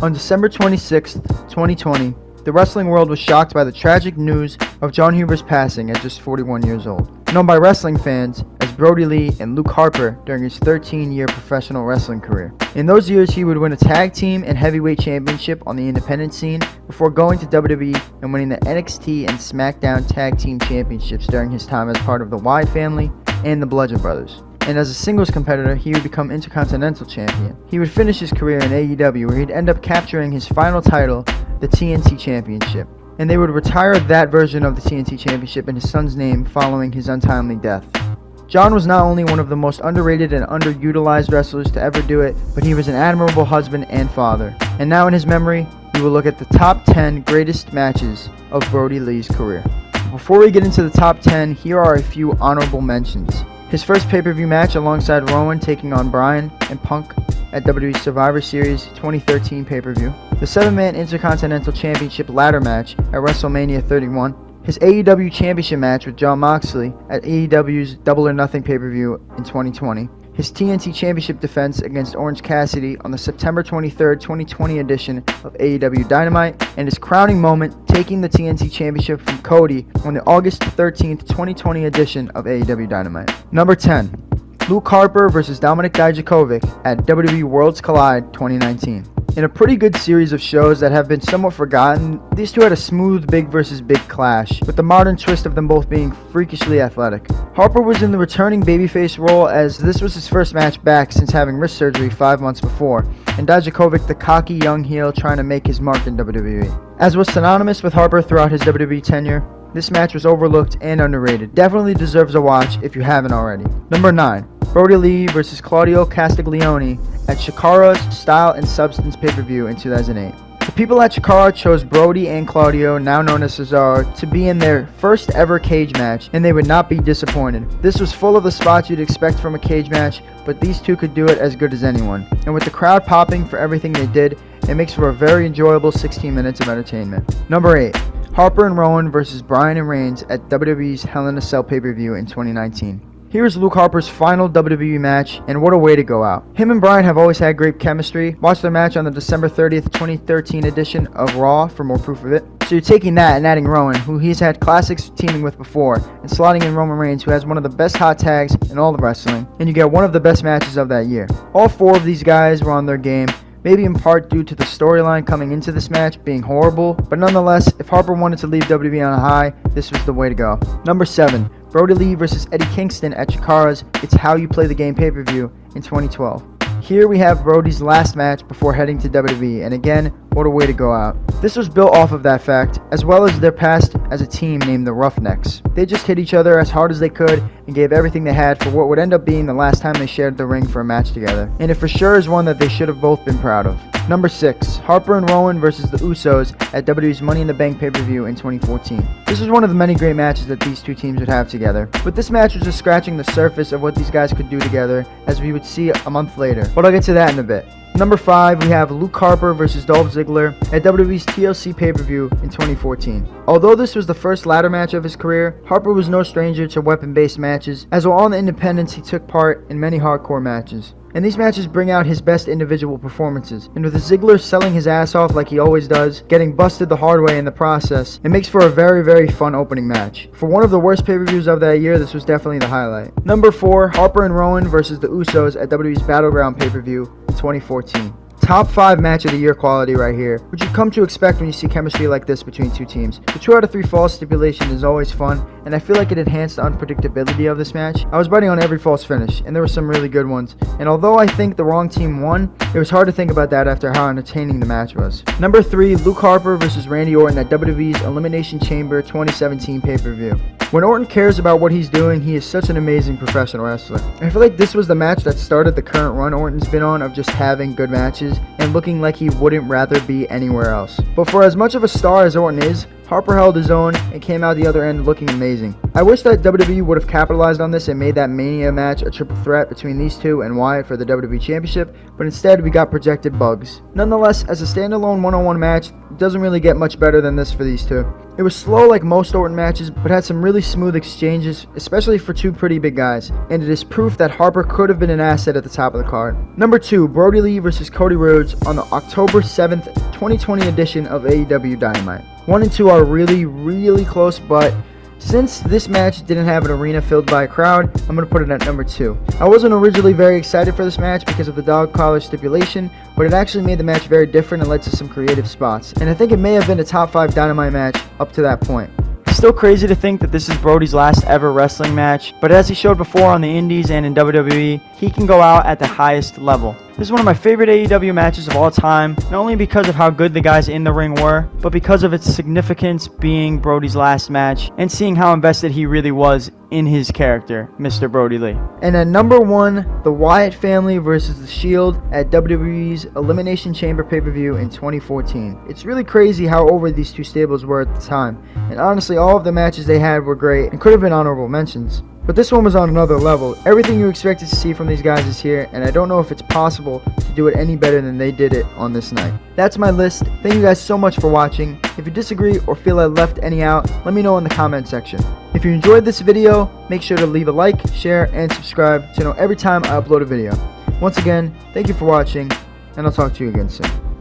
On December 26, 2020, the wrestling world was shocked by the tragic news of Jon Huber's passing at just 41 years old. Known by wrestling fans as Brodie Lee and Luke Harper during his 13-year professional wrestling career. In those years, he would win a tag team and heavyweight championship on the independent scene before going to WWE and winning the NXT and SmackDown tag team championships during his time as part of the Wyatt family and the Bludgeon Brothers. And as a singles competitor, he would become Intercontinental Champion. He would finish his career in AEW, where he'd end up capturing his final title, the TNT Championship. And they would retire that version of the TNT Championship in his son's name following his untimely death. Jon was not only one of the most underrated and underutilized wrestlers to ever do it, but he was an admirable husband and father. And now in his memory, we will look at the top 10 greatest matches of Brodie Lee's career. Before we get into the top 10, here are a few honorable mentions. His first pay-per-view match alongside Rowan taking on Bryan and Punk at WWE Survivor Series 2013 pay-per-view. The 7-man Intercontinental Championship ladder match at WrestleMania 31. His AEW Championship match with Jon Moxley at AEW's Double or Nothing pay-per-view in 2020. His TNT Championship defense against Orange Cassidy on the September 23, 2020 edition of AEW Dynamite, and his crowning moment taking the TNT Championship from Cody on the August 13, 2020 edition of AEW Dynamite. Number 10. Luke Harper vs. Dominik Dijakovic at WWE Worlds Collide 2019. In a pretty good series of shows that have been somewhat forgotten, these two had a smooth big versus big clash, with the modern twist of them both being freakishly athletic. Harper was in the returning babyface role, as this was his first match back since having wrist surgery 5 months before, and Dijakovic the cocky young heel trying to make his mark in WWE. As was synonymous with Harper throughout his WWE tenure, this match was overlooked and underrated. Definitely deserves a watch if you haven't already. Number 9. Brodie Lee vs. Claudio Castiglione at Chikara's Style and Substance pay-per-view in 2008. The people at Chikara chose Brodie and Claudio, now known as Cesaro, to be in their first ever cage match, and they would not be disappointed. This was full of the spots you'd expect from a cage match, but these two could do it as good as anyone. And with the crowd popping for everything they did, it makes for a very enjoyable 16 minutes of entertainment. Number 8. Harper and Rowan vs. Bryan and Reigns at WWE's Hell in a Cell pay-per-view in 2019. Here's Luke Harper's final WWE match, and what a way to go out. Him and Bryan have always had great chemistry. Watch their match on the December 30th, 2013 edition of Raw for more proof of it. So you're taking that and adding Rowan, who he's had classics teaming with before, and slotting in Roman Reigns, who has one of the best hot tags in all of wrestling, and you get one of the best matches of that year. All four of these guys were on their game, maybe in part due to the storyline coming into this match being horrible, but nonetheless, if Harper wanted to leave WWE on a high, this was the way to go. Number 7. Brodie Lee vs. Eddie Kingston at Chikara's It's How You Play the Game pay-per-view in 2012. Here we have Brodie's last match before heading to WWE, and again, what a way to go out. This was built off of that fact, as well as their past as a team named the Roughnecks. They just hit each other as hard as they could and gave everything they had for what would end up being the last time they shared the ring for a match together, and it for sure is one that they should have both been proud of. Number 6. Harper and Rowan vs. the Usos at WWE's Money in the Bank pay-per-view in 2014. This was one of the many great matches that these two teams would have together, but this match was just scratching the surface of what these guys could do together, as we would see a month later, but I'll get to that in a bit. Number 5, we have Luke Harper vs. Dolph Ziggler at WWE's TLC pay-per-view in 2014. Although this was the first ladder match of his career, Harper was no stranger to weapon-based matches, as while on the independents he took part in many hardcore matches. And these matches bring out his best individual performances, and with Ziggler selling his ass off like he always does, getting busted the hard way in the process, it makes for a very, very fun opening match. For one of the worst pay-per-views of that year, this was definitely the highlight. Number 4, Harper and Rowan vs. the Usos at WWE's Battleground pay-per-view in 2014. Top 5 match of the year quality right here, which you've come to expect when you see chemistry like this between two teams. The 2 out of 3 falls stipulation is always fun, and I feel like it enhanced the unpredictability of this match. I was betting on every false finish, and there were some really good ones, and although I think the wrong team won, it was hard to think about that after how entertaining the match was. Number 3, Luke Harper vs. Randy Orton at WWE's Elimination Chamber 2017 pay-per-view. When Orton cares about what he's doing, he is such an amazing professional wrestler. I feel like this was the match that started the current run Orton's been on of just having good matches and looking like he wouldn't rather be anywhere else. But for as much of a star as Orton is, Harper held his own and came out the other end looking amazing. I wish that WWE would have capitalized on this and made that Mania match a triple threat between these two and Wyatt for the WWE Championship, but instead we got projected bugs. Nonetheless, as a standalone one-on-one match, it doesn't really get much better than this for these two. It was slow like most Orton matches, but had some really smooth exchanges, especially for two pretty big guys, and it is proof that Harper could have been an asset at the top of the card. Number 2, Brodie Lee vs. Cody Rhodes on the October 7th, 2020 edition of AEW Dynamite. 1 and 2 are really close, but since this match didn't have an arena filled by a crowd, I'm going to put it at number 2. I wasn't originally very excited for this match because of the dog collar stipulation, but it actually made the match very different and led to some creative spots, and I think it may have been a top 5 Dynamite match up to that point. It's still crazy to think that this is Brodie's last ever wrestling match, but as he showed before on the Indies and in WWE, he can go out at the highest level. This is one of my favorite AEW matches of all time, not only because of how good the guys in the ring were, but because of its significance being Brodie's last match and seeing how invested he really was in his character, Mr. Brodie Lee. And at number 1, the Wyatt family versus The Shield at WWE's Elimination Chamber pay-per-view in 2014. It's really crazy how over these two stables were at the time, and honestly all of the matches they had were great and could have been honorable mentions. But this one was on another level. Everything you expected to see from these guys is here, and I don't know if it's possible to do it any better than they did it on this night. That's my list. Thank you guys so much for watching. If you disagree or feel I left any out, let me know in the comment section. If you enjoyed this video, make sure to leave a like, share, and subscribe to know every time I upload a video. Once again, thank you for watching, and I'll talk to you again soon.